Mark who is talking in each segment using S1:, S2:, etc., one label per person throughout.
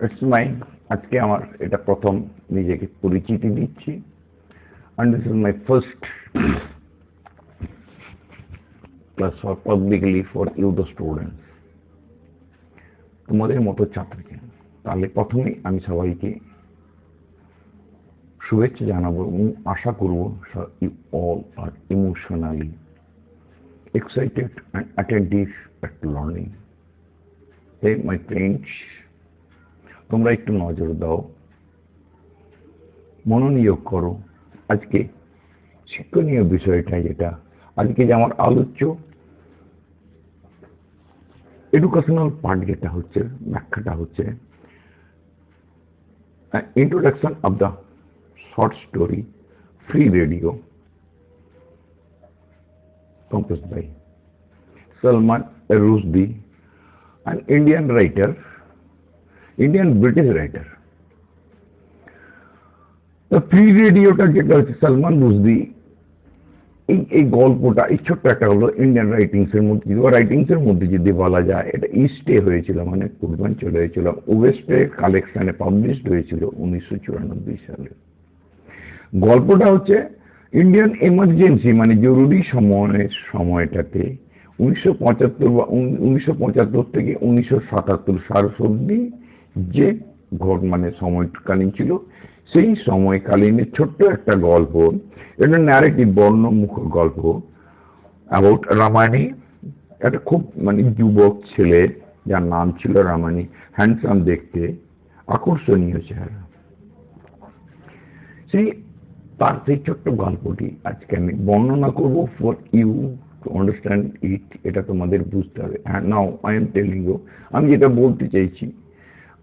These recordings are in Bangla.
S1: ইটস মাই আজকে আমার এটা প্রথম নিজেকে পরিচিতি দিচ্ছি and this is my first class for publicly for you the students তোমাদের মতো ছাত্রকে তাহলে প্রথমেই আমি সবাইকে শুভেচ্ছা জানাবো এবং আশা করব you all are emotionally excited and attentive at learning. Hey my friends, তোমরা একটু নজর দাও, মনোনিয়োগ করো আজকে শিক্ষণীয় বিষয়টা যেটা আজকে যে আমার আলোচ্য এডুকেশনাল পার্ট যেটা হচ্ছে ব্যাখ্যাটা হচ্ছে introduction of the short story free radio composed by Salman Rushdie, an Indian writer, Indian British writer. The free radioটা যেটা হচ্ছে সালমান রুশদি এই গল্পটা এই ছোট্ট একটা হলো ইন্ডিয়ান রাইটিংস এর মধ্যে যদি বলা যায় এটা ইস্টে হয়েছিল মানে পূর্বাঞ্চলে হয়েছিল, ওয়েস্টে কালেকশনে পাবলিশড হয়েছিল 1994 সালে। গল্পটা হচ্ছে ইন্ডিয়ান এমার্জেন্সি মানে জরুরি সময়টাতে 1975 থেকে 1977 সাল অব্দি যে মানে সময়কালীন ছিল সেই সময়কালীনের ছোট্ট একটা গল্প। এটা ন্যারেটিভ বর্ণমুখ গল্প অ্যাবাউট রামায়ণী, একটা খুব মানে যুবক ছেলে যার নাম ছিল রামায়ণী, হ্যান্ডসাম দেখতে, আকর্ষণীয় চেহারা। তার সেই ছোট্ট গল্পটি আজকে আমি বর্ণনা করব for you to understand it, এটা তোমাদের বুঝতে হবে। Now I am telling you, আমি যেটা বলতে চাইছি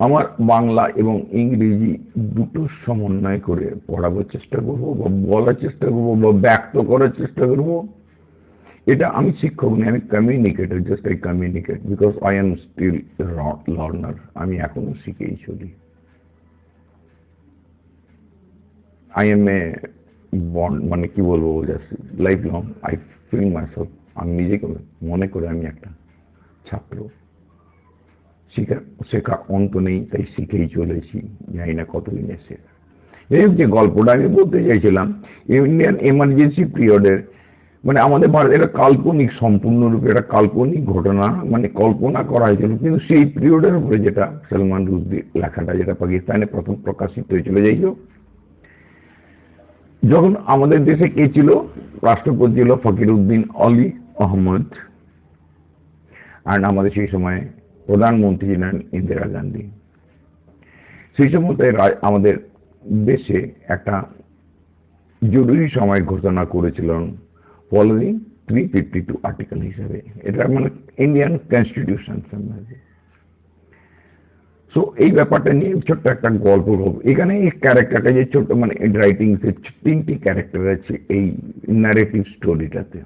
S1: আমার বাংলা এবং ইংরেজি দুটো সমন্বয় করে পড়াবার চেষ্টা করবো বা বলার চেষ্টা করবো বা ব্যক্ত করার চেষ্টা করবো। এটা আমি শিক্ষক নই, আমি communicator, just I communicate because I am still learner, আমি এখনো শিখেই চলি। আই এম এ বন্ড মানে কি বলবো, just life long I feel myself, আমি নিজেকে মনে করে আমি একটা ছাত্র, শেখা অন্ত নেই, তাই শিখেই চলেছি, জানি না কতদিনে শেখা। এই যে গল্পটা আমি বলতে চাইছিলাম ইন্ডিয়ান এমার্জেন্সি পিরিয়ডের মানে আমাদের ভারতের এটা কাল্পনিক, সম্পূর্ণরূপে এটা কাল্পনিক ঘটনা, মানে কল্পনা করা হয়েছিল, কিন্তু সেই পিরিয়ডের উপরে যেটা সালমান রুশদির লেখাটা যেটা পাকিস্তানে প্রথম প্রকাশিত হয়েছিল। যাই হোক, যখন আমাদের দেশে কে ছিল রাষ্ট্রপতি ছিল ফকিরউদ্দিন আলী আহমদ, আর আমাদের সেই সময় প্রধানমন্ত্রী ছিলেন ইন্দিরা গান্ধী। সেই সময় আমাদের দেশে একটা জরুরি সময় ঘোষণা করেছিলেন ফলোইং 352 আর্টিকেল হিসেবে, এটা মানে ইন্ডিয়ান কনস্টিটিউশন সম্বন্ধে। সো এই ব্যাপারটা নিয়ে ছোট্ট একটা গল্প হবে এখানে। এই ক্যারেক্টারটা যে ছোট্ট মানে রাইটিংস এর 3টি ক্যারেক্টার আছে এই ন্যারেটিভ স্টোরিটাতে।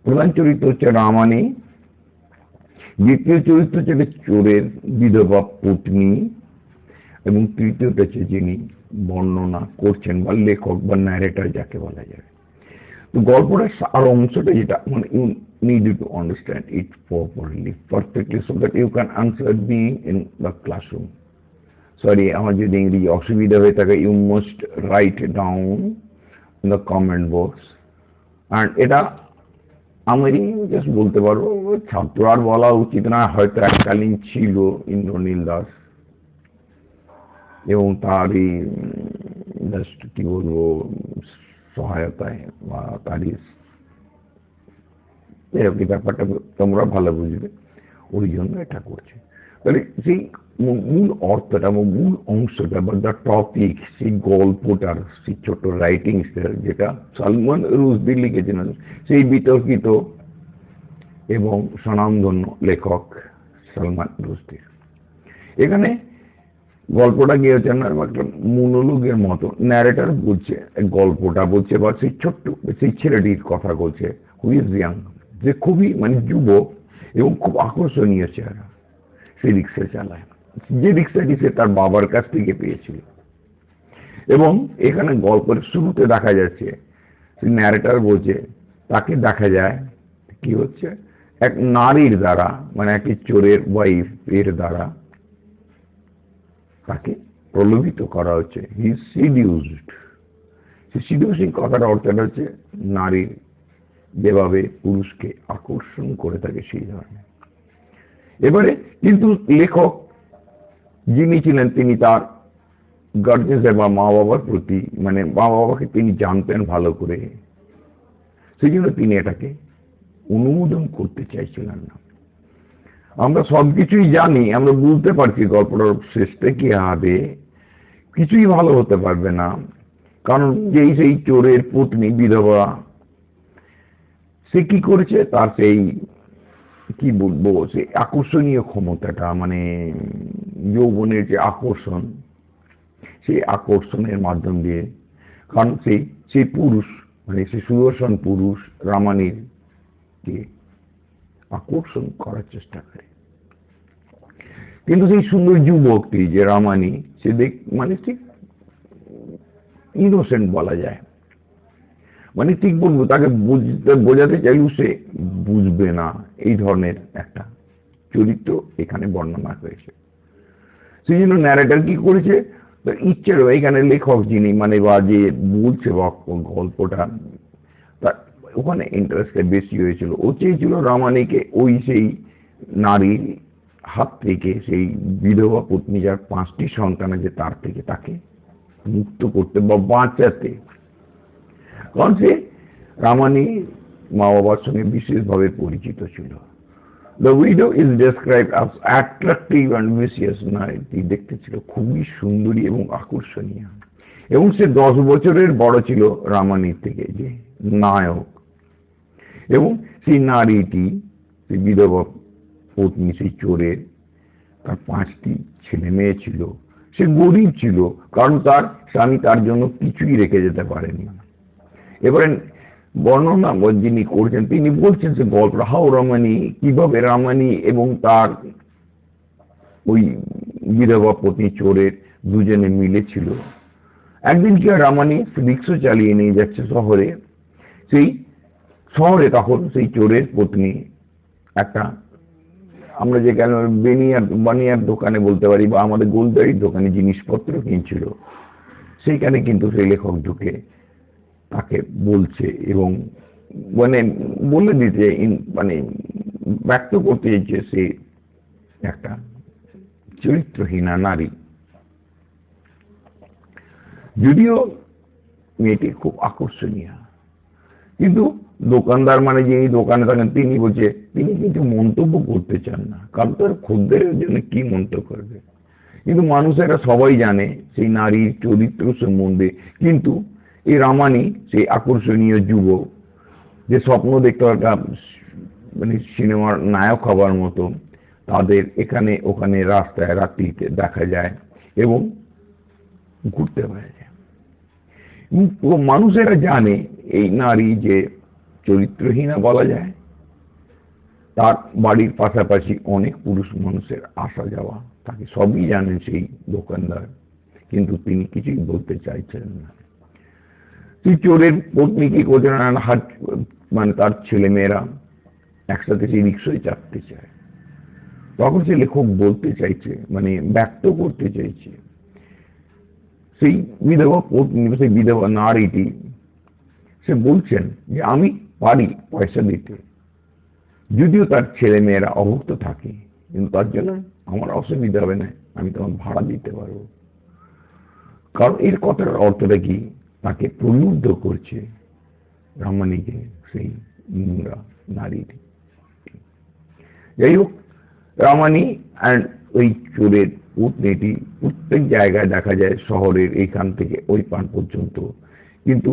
S1: প্রধান চরিত্র হচ্ছে রামানী, দ্বিতীয় চরিত্র হচ্ছে চোরের বিধবা পত্নী, এবং তৃতীয়টা হচ্ছে যিনি বর্ণনা করছেন বা লেখক বা ন্যারেটর যাকে বলা যায়। তো গল্পটার সার অংশটা যেটা মানে you need to understand it properly, perfectly, so that you can answer me in the classroom. Sorry, আমার যদি ইংরেজি অসুবিধা হয়ে থাকে you must write down in the comment box. and এটা আমি জাস্ট বলতে পারবো, ছাত্র আর বলা উচিত না, হয়তো এককালীন ছিল ইন্দ্রনীল দাস এবং তারই জাস্ট কি বলবো সহায়তায় বা তারই এই ব্যাপারটা তোমরা ভালো বুঝবে, ওই জন্য এটা করছে। তাহলে সেই মূল অর্থটা মূল অংশটা বা দ্য টপিক, সেই গল্পটার সেই ছোট রাইটিংসটা যেটা সালমান রুশদি লিখেছেন, সেই বিতর্কিত এবং স্বনামধন্য লেখক সালমান রুশদি। এখানে গল্পটা গিয়ে হচ্ছে না একটা মনোলগের মতো, ন্যারেটর বলছে গল্পটা বলছে বা সেই ছোট্ট সেই ছেলেটির কথা বলছে, হু ইজ ইয়াং, যে খুবই মানে যুবক এবং খুব আকর্ষণীয় চেহারা, সে রিক্সা চালায়, যে রিক্সাটি সে তার বাবার কাছ থেকে পেয়েছিল। এবং এখানে গল্পের শুরুতে দেখা যাচ্ছে ন্যারেটর বলছে তাকে দেখা যায় কি হচ্ছে এক নারীর দ্বারা মানে একটি চোরের ওয়াইফ এর দ্বারা তাকে প্রলোভিত করা হচ্ছে, হি সিডিউসড। সিডিউসিং কথাটা অর্থটা হচ্ছে নারীর যেভাবে পুরুষকে আকর্ষণ করে থাকে সেই ধরনের। এবারে কিন্তু লেখক যিনি ছিলেন তিনি তার গার্জেন্সের বা মা বাবার প্রতি, মানে মা বাবাকে তিনি জানতেন ভালো করে, সেই জন্য তিনি এটাকে অনুমোদন করতে চাইছিলেন না। আমরা সবকিছুই জানি, আমরা বুঝতে পারছি গল্পটার শেষটা কি হবে, কিছুই ভালো হতে পারবে না। কারণ যেই সেই চোরের পত্নী বিধবা, সে কি করেছে, তার সেই কি বলবো, সেই আকর্ষণীয় ক্ষমতাটা, মানে যৌবনের যে আকর্ষণ, সেই আকর্ষণের মাধ্যম দিয়ে, কারণ সেই পুরুষ, মানে সেই সুদর্শন পুরুষ রামানির কে আকর্ষণ করার চেষ্টা করে। কিন্তু সেই সুন্দর যুবকটি যে রামানি, সে মানে ঠিক ইনোসেন্ট বলা যায়, মানে ঠিক বলবো, তাকে বোঝাতে চাইলেও সে বুঝবে না, এই ধরনের একটা চরিত্র এখানে বর্ণনা হয়েছে। সেই জন্য ন্যারেটর কি করেছে, ইচ্ছের এখানে লেখক যিনি, মানে বা যে বলছে গল্পটা, তার ওখানে ইন্টারেস্টটা বেশি হয়েছিল। ও চেয়েছিল রামানিকে ওই সেই নারীর হাত থেকে, সেই বিধবা পত্নী যার 5টি সন্তান আছে তার থেকে তাকে মুক্ত করতে বা বাঁচাতে। কারণ সে রামানি মা বাবার সঙ্গে বিশেষভাবে পরিচিত ছিল। The widow is described as attractive and vicious. নারীটি দেখতে ছিল খুবই সুন্দরী এবং আকর্ষণীয়, এবং সে 10 বছরের বড় ছিল রামানির থেকে, যে নায়ক। এবং সেই নারীটি, সেই বিধবা পত্নী, সেই চোরের, তার 5টি ছেলে মেয়ে ছিল। সে গরিব ছিল, কারণ তার স্বামী তার জন্য কিছুই রেখে যেতে পারেনি। এবারে বর্ণনা যিনি করছেন তিনি বলছেন যে গল্পটা হাউ রামানি, কিভাবে রামানি এবং তার ওই বিধবা পত্নী চোরের দুজনে মিলেছিল। একদিন কি রামানি রিক্সা চালিয়ে নিয়ে যাচ্ছে শহরে, সেই শহরে তখন সেই চোরের পত্নী একটা, আমরা যে কেন বানিয়ার দোকানে বলতে পারি, বা আমাদের গোলদারির দোকানে জিনিসপত্র কিনছিল, সেইখানে কিন্তু সেই লেখক ঢুকে তাকে বলছে এবং মানে বলে দিতে, মানে ব্যক্ত করতে চাইছে সে একটা চরিত্রহীনা নারী। যদিও মেয়েটি খুব আকর্ষণীয়, কিন্তু দোকানদার, মানে যিনি দোকানে থাকেন, তিনি বলছে তিনি কিন্তু মন্তব্য করতে চান না, কারণ তার খদ্দেরের জন্য কি মন্তব্য করবে। কিন্তু মানুষেরা সবাই জানে সেই নারীর চরিত্র সম্বন্ধে। কিন্তু এই রামানি সেই আকর্ষণীয় যুবক, যে স্বপ্ন দেখতে একটা, মানে সিনেমার নায়ক হবার মতো, তাদের এখানে ওখানে রাস্তায় রাত্রিতে দেখা যায় এবং ঘুরতে পাওয়া যায়। মানুষেরা জানে এই নারী যে চরিত্রহীনা বলা যায়, তার বাড়ির পাশাপাশি অনেক পুরুষ মানুষের আসা যাওয়া, তাকে সবই জানেন সেই দোকানদার, কিন্তু তিনি কিছুই বলতে চাইছেন না। সেই চোরের পত্নী কি করছে না, মানে তার ছেলে মেয়েরা একসাথে সেই রিক্সায় চাপতে চায়। তখন সে লেখক বলতে চাইছে, মানে ব্যক্ত করতে চাইছে, সেই বিধবা পত্নী, সেই বিধবা নারীটি, সে বলছেন যে আমি পারি পয়সা দিতে, যদিও তার ছেলে মেয়েরা অভুক্ত থাকে, কিন্তু তার জন্য আমার অসুবিধা হবে না, আমি তোমার ভাড়া দিতে পারবো। কারণ এর কথার অর্থটা কি, তাকে প্রলুব্ধ করছে রামানিকে সেই নোংরা নারীটি। যাই হোক, রামানি অ্যান্ড ওই চোরের পত্নীটি প্রত্যেক জায়গায় দেখা যায়, শহরের এইখান থেকে ওই পান পর্যন্ত। কিন্তু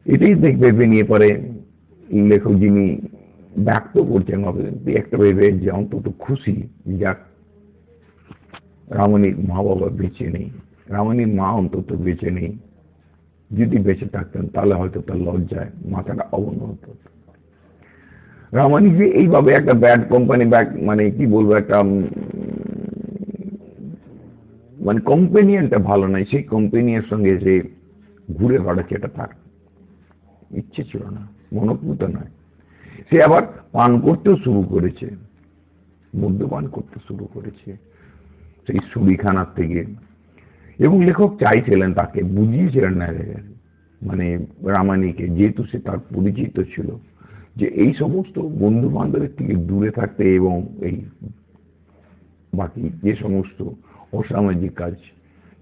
S1: এটাই দেখবে নিয়ে পরে লেখক যিনি ব্যক্ত করছেন একটা ভেবে যে অন্তত খুশি, যাক রামানির মা বাবা বেঁচে নেই, রামানির মা অন্তত বেঁচে নেই। যদি বেঁচে থাকতেন তাহলে হয়তো তার লজ্জায় মাথাটা অবনত হতো। রামানি যে এইভাবে একটা ব্যাড কোম্পানি, মানে কি বলবো, একটা মানে কম্পেনিয়ানটা ভালো নয়, সেই কম্পেনিয়ার সঙ্গে যে ঘুরে বেড়াচ্ছে, এটা তার ইচ্ছে ছিল না, মনোপুত নয়। সে আবার পান করতেও শুরু করেছে, মদ্যপান করতে শুরু করেছে। সেই ছবিখানার থেকে। এবং লেখক চাইছিলেন, তাকে বুঝিয়েছিলেন না মানে রামায়ণীকে, যেহেতু সে তার পরিচিত ছিল, যে এই সমস্ত বন্ধু বান্ধবের থেকে দূরে থাকতে এবং এই বাকি যে সমস্ত অসামাজিক কাজ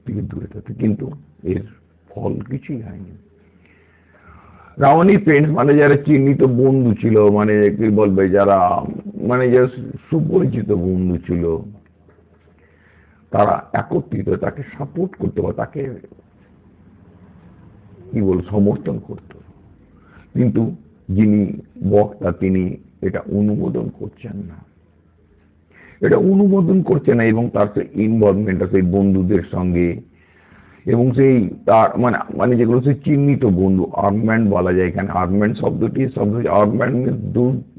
S1: থেকে দূরে থাকতে। কিন্তু এর ফল কিছুই হয়নি। রামায়ণী ফ্রেন্ডস মানে যারা চিহ্নিত বন্ধু ছিল, মানে কি বলবে, যারা মানে যারা সুপরিচিত বন্ধু ছিল, তারা একত্রিত তাকে সাপোর্ট করতে বা তাকে কি বল সমর্থন করত। কিন্তু যিনি বক্তা তিনি এটা অনুমোদন করছেন না, এবং তার সেই ইনভলভমেন্ট সেই বন্ধুদের সঙ্গে, এবং সেই তার মানে মানে যেগুলো সেই চিহ্নিত বন্ধু, আর্মম্যান বলা যায় এখানে। আর্মম্যান শব্দটি armman means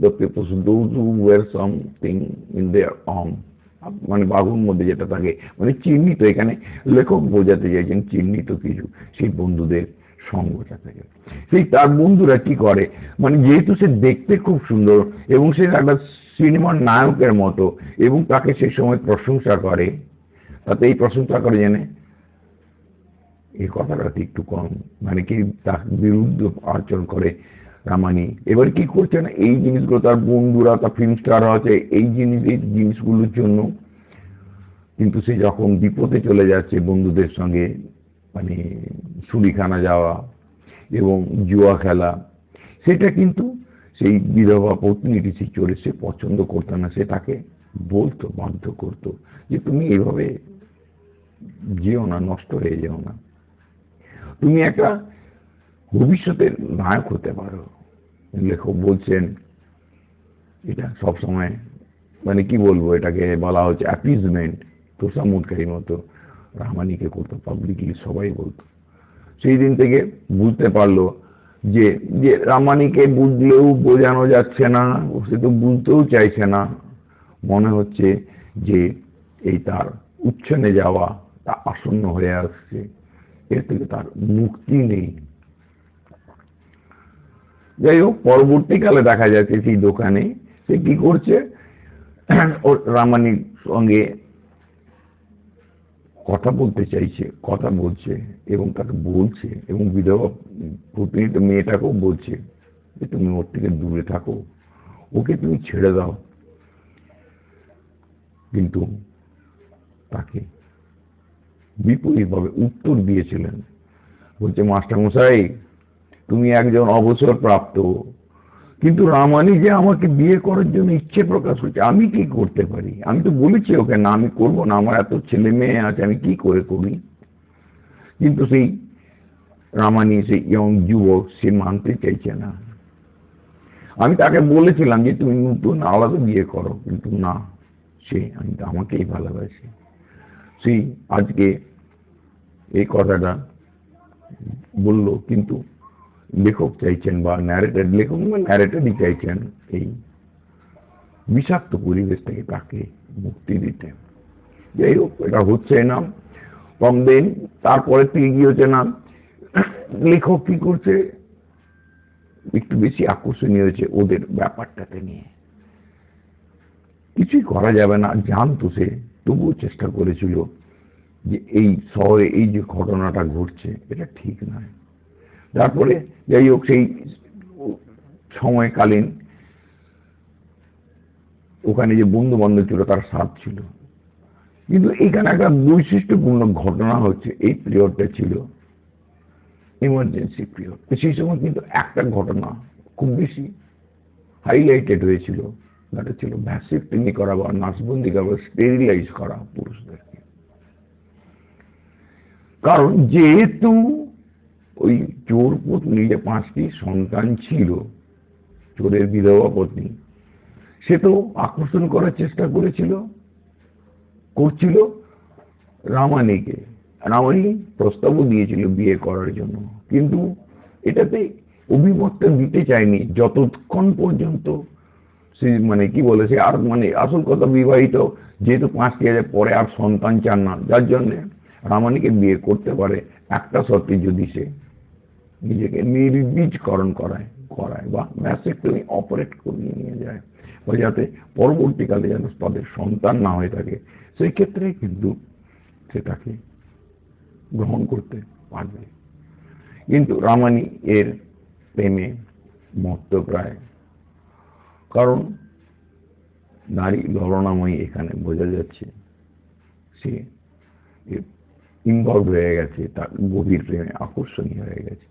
S1: the peoples who wear something in their arm, মানে বাহুর মধ্যে যেটা থাকে, মানে চিহ্নিত। এখানে লেখক বোঝাতে চাইছেন চিহ্নিত কিছু সেই বন্ধুদের সঙ্গটা থেকে। সেই তার বন্ধুরা কি করে, মানে যেহেতু সে দেখতে খুব সুন্দর এবং সে একটা সিনেমার নায়কের মতো, এবং তাকে সেই সময় প্রশংসা করে, তাতে এই প্রশংসা করে জেনে এই কথাটা একটু কম, মানে কি তার বিরুদ্ধে আচরণ করে রামায়ণী। এবার কি করছে না, এই জিনিসগুলো তার বন্ধুরা, তার ফিল্ম স্টার আছে, এই জিনিসগুলোর জন্য কিন্তু সে যখন বিপদে চলে যাচ্ছে বন্ধুদের সঙ্গে, মানে ছুরিখানা যাওয়া এবং জুয়া খেলা, সেটা কিন্তু সেই বিধবা পত্নীটি সেই চোরে সে পছন্দ করতো না। সে তাকে বলতো, বাধ্য করতো যে তুমি এভাবে যেও না, নষ্ট হয়ে যেও না, তুমি একটা ভবিষ্যতের নায়ক হতে পারো। লেখক বলছেন এটা সবসময় মানে কি বলবো, এটাকে বলা হচ্ছে অ্যাপিজমেন্ট, তোষামোদকারীর মতো রামায়ণীকে করতো, পাবলিকলি সবাই বলতো। সেই দিন থেকে বুঝতে পারলো যে যে রামায়ণীকে বুঝলেও বোঝানো যাচ্ছে না, সে তো বুঝতেও চাইছে না, মনে হচ্ছে যে এই তার উচ্ছনে যাওয়া তা আসন্ন হয়ে আসছে, এর থেকে তার মুক্তি নেই। যাই হোক, পরবর্তীকালে দেখা যাচ্ছে সেই দোকানে সে কি করছে, ওর রামায়ণীর সঙ্গে কথা বলতে চাইছে, কথা বলছে এবং তাকে বলছে, এবং বিধবা পত্নী মেয়েটাকেও বলছে যে তুমি ওর থেকে দূরে থাকো, ওকে তুমি ছেড়ে দাও। কিন্তু তাকে বিপরীতভাবে উত্তর দিয়েছিলেন, বলছে মাস্টার মশাই তুমি একজন অবসর প্রাপ্ত, কিন্তু রামায়ণী যে আমাকে বিয়ে করার জন্য ইচ্ছে প্রকাশ করছে, আমি কি করতে পারি? আমি তো বলেছি ওকে না, আমি করবো না, আমার এত ছেলে মেয়ে আছে, আমি কি করে করি? কিন্তু সেই রামায়ণী সেই ইয়ং যুবক সে মানতে চাইছে না। আমি তাকে বলেছিলাম যে তুমি নতুন আলাদা বিয়ে করো, কিন্তু না, সে আমাকেই ভালোবাসে। সেই আজকে এই কথাটা বললো, কিন্তু লেখক চাইছেন বা ন্যারেটরই চাইছেন এই বিষাক্ত পরিবেশ থেকে তাকে মুক্তি দিতে। যাই হোক, এটা হচ্ছে না কম দিন, তারপরের থেকে কি হচ্ছে না, লেখক কি করছে, একটু বেশি আকর্ষণীয় হয়েছে ওদের ব্যাপারটাকে নিয়ে। কিছুই করা যাবে না, জানতো সে, তবুও চেষ্টা করেছিল যে এই শহরে এই যে ঘটনাটা ঘটছে এটা ঠিক নয়। তারপরে যাই হোক, সেই সময়কালীন ওখানে যে বন্ধু বান্ধব ছিল তার সাথ ছিল, কিন্তু এখানে একটা বৈশিষ্ট্যপূর্ণ ঘটনা হচ্ছে, এই পিরিয়ডটা ছিল ইমার্জেন্সি পিরিয়ড। সেই সময় কিন্তু একটা ঘটনা খুব বেশি হাইলাইটেড হয়েছিল, সেটা ছিল ভ্যাসেক্টমি করা বা নাসবন্দি করা, স্টেরিলাইজ করা পুরুষদেরকে। কারণ যেহেতু ওই চোর পত্নী যে 5টি সন্তান ছিল, চোরের বিধবা পত্নী, সে তো আকর্ষণ করার চেষ্টা করছিল রামায়ণীকে। রামায়ণী প্রস্তাবও দিয়েছিল বিয়ে করার জন্য, কিন্তু এটাতে অভিমতটা দিতে চায়নি যতক্ষণ পর্যন্ত সে মানে কি বলে, সে আর মানে আসল কথা বিবাহিত, যেহেতু 5টি আছে, পরে আর সন্তান চান না, যার জন্য রামায়ণীকে বিয়ে করতে পারে একটা শর্তে, যদি সে নিজেকে নির্বীজকরণ করায় বা ভ্যাসেক্টমি অপারেট করিয়ে নিয়ে যায়। বা যাতে পরবর্তীকালে যেন তাদের সন্তান না হয়ে থাকে, সেই ক্ষেত্রে কিন্তু সেটাকে গ্রহণ করতে পারবে। কিন্তু রামানি এর প্রেমে মত্ত প্রায়, কারণ নারী ললনাময়ী এখানে বোঝা যাচ্ছে, সে ইনভলভ হয়ে গেছে, তার গভীর প্রেমে আকর্ষণীয় হয়ে গেছে।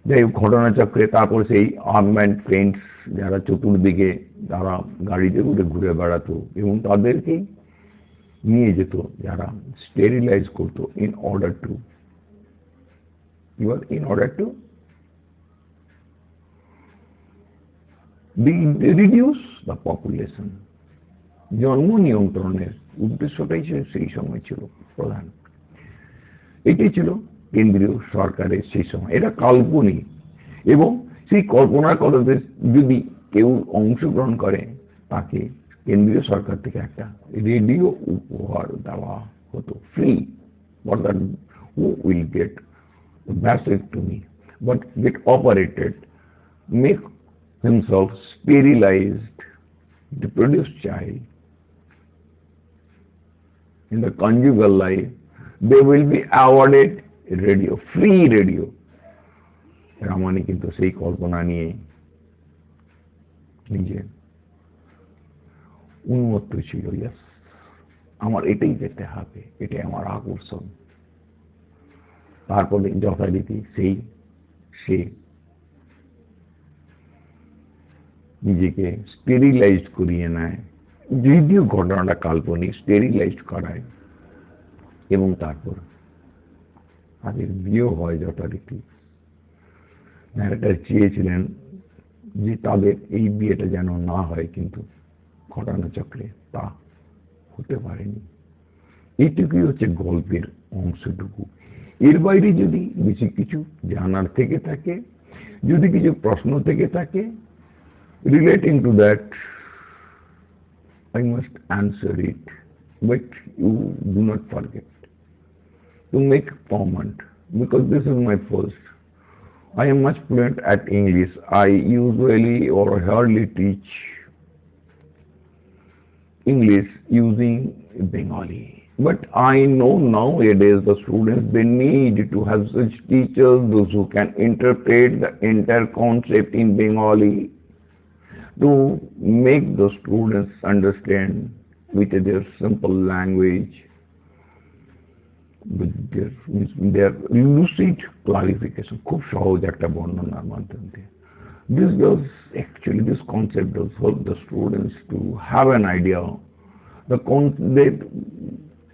S1: যাই হোক, ঘটনাচক্রে তারপর সেই আর্মড ফ্রেন্ডস যারা চতুর্দিকে তারা গাড়িতে করে ঘুরে বেড়াতো এবং তাদেরকেই নিয়ে যেত যারা স্টেরিলাইজ করতো in order to reduce the population. জন্ম নিয়ন্ত্রণের উদ্দেশ্যটাই সেই সময় ছিল প্রধান। এটি ছিল কেন্দ্রীয় সরকারের সেই সময়। এটা কাল্পনিক, এবং সেই কল্পনার কথাতে যদি কেউ অংশগ্রহণ করে তাকে কেন্দ্রীয় সরকার থেকে একটা রেডিও উপহার দেওয়া হতো, free, for that who will get vasectomy but get operated, make himself sterilized to produce child. In the conjugal life, they will be awarded radio, free radio. Ramani কিন্তু সেই কল্পনা নিয়ে নিজে উন্মত্ত ছিল। ইয়াস, আমার এটাই যেতে হবে, এটাই আমার আকর্ষণ। তারপরে যথারীতি সে নিজেকে স্টেরিলাইজ করিয়ে নেয়, যদিও ঘটনাটা কাল্পনিক, স্টেরিলাইজ করায়, এবং তারপর তাদের বিয়ে হয় যথারীতি। ন্যারেটর চেয়েছিলেন যে তাদের এই বিয়েটা যেন না হয়, কিন্তু ঘটনাচক্রে তা হতে পারেনি। এইটুকুই হচ্ছে গল্পের অংশটুকু। এর বাইরে যদি বেশি কিছু জানার থেকে থাকে, যদি কিছু প্রশ্ন থেকে থাকে relating to that, I must answer it, but you do not forget to make comment, because this is my first. I am much fluent at English. I usually or hardly teach English using Bengali. But I know nowadays the students, they need to have such teachers, those who can interpret the entire concept in Bengali to make the students understand with their simple language, with their lucid clarification. খুব সহজ একটা বর্ণনার মাধ্যমে। This concept does help the students to have an idea.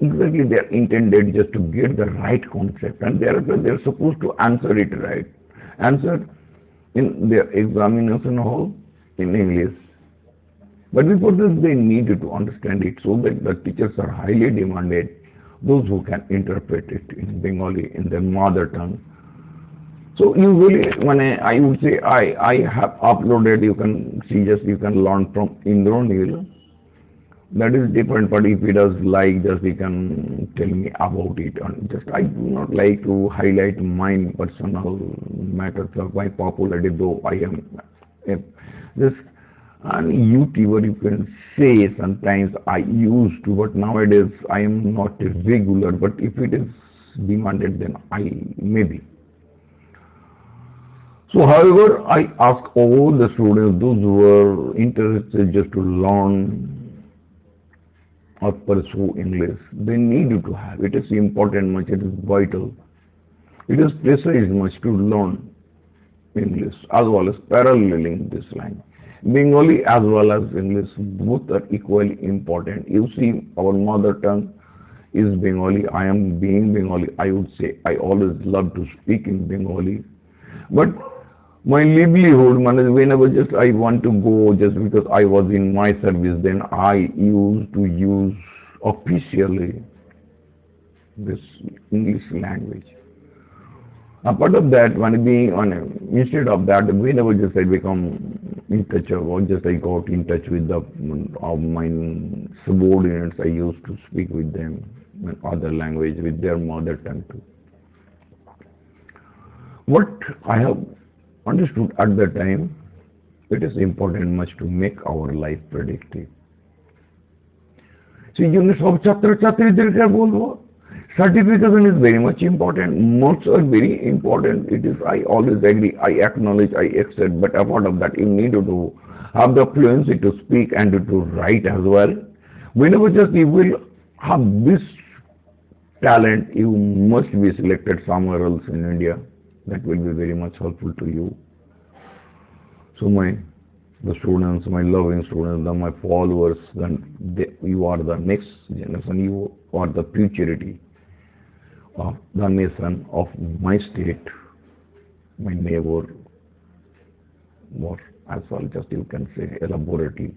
S1: Exactly, they are intended just to get the right concept, and thereafter they are supposed to answer it right. Answer in their examination hall in English. But before this, they needed to understand it, so that the teachers are highly demanded, those who can interpret it in Bengali, in their mother tongue. So usually, when I would say I have uploaded, you can see, just you can learn from Indronil. That is different, but if he does like, just he can tell me about it. And just I do not like to highlight my personal matters of my popularity, though I am just an YouTuber, you can say. Sometimes I used to, but nowadays I am not a regular. But if it is demanded, then I maybe. So, however, I ask all the students, those who are interested just to learn or pursue English, they need to have. It is important much, it is vital. It is precise much to learn English as well as paralleling this language. Bengali as well as English, both are equally important. You see, our mother tongue is Bengali. I am being Bengali. I would say I always love to speak in Bengali. But my livelihood, whenever just I want to go, just because I was in my service, then I used to use officially this English language. Apart of that, instead of that, whenever just I become in touch, or just I got in touch with of my subordinates, I used to speak with them in other language, with their mother tongue too. What I have understood at that time, It is important much to make our life predictive. সেই জন্য সব ছাত্রছাত্রীদেরকে বলবো certification is very much important. Marks are very important. It is, I always agree, I acknowledge, I accept, but apart of that, you need to have the fluency to speak and to write as well. Whenever just you will have this talent, you must be selected somewhere else in India. That will be very much helpful to you. So the students, my loving students, my followers, then you are the next generation. You are the futurity of the nation, of my state, my neighbor, or as well, just you can say elaborately.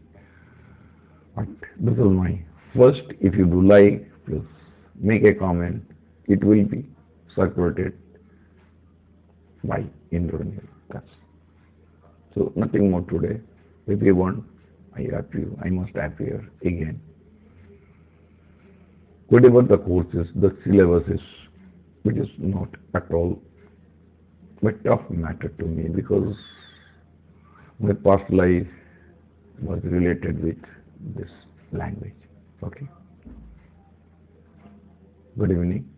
S1: But this is my first. If you do like, please make a comment. It will be circulated by Indranil. So nothing more today. If you want, I must appear again. Whatever the courses, the syllabus is, which is not at all a tough matter to me because my past life was related with this language. Okay. Good evening.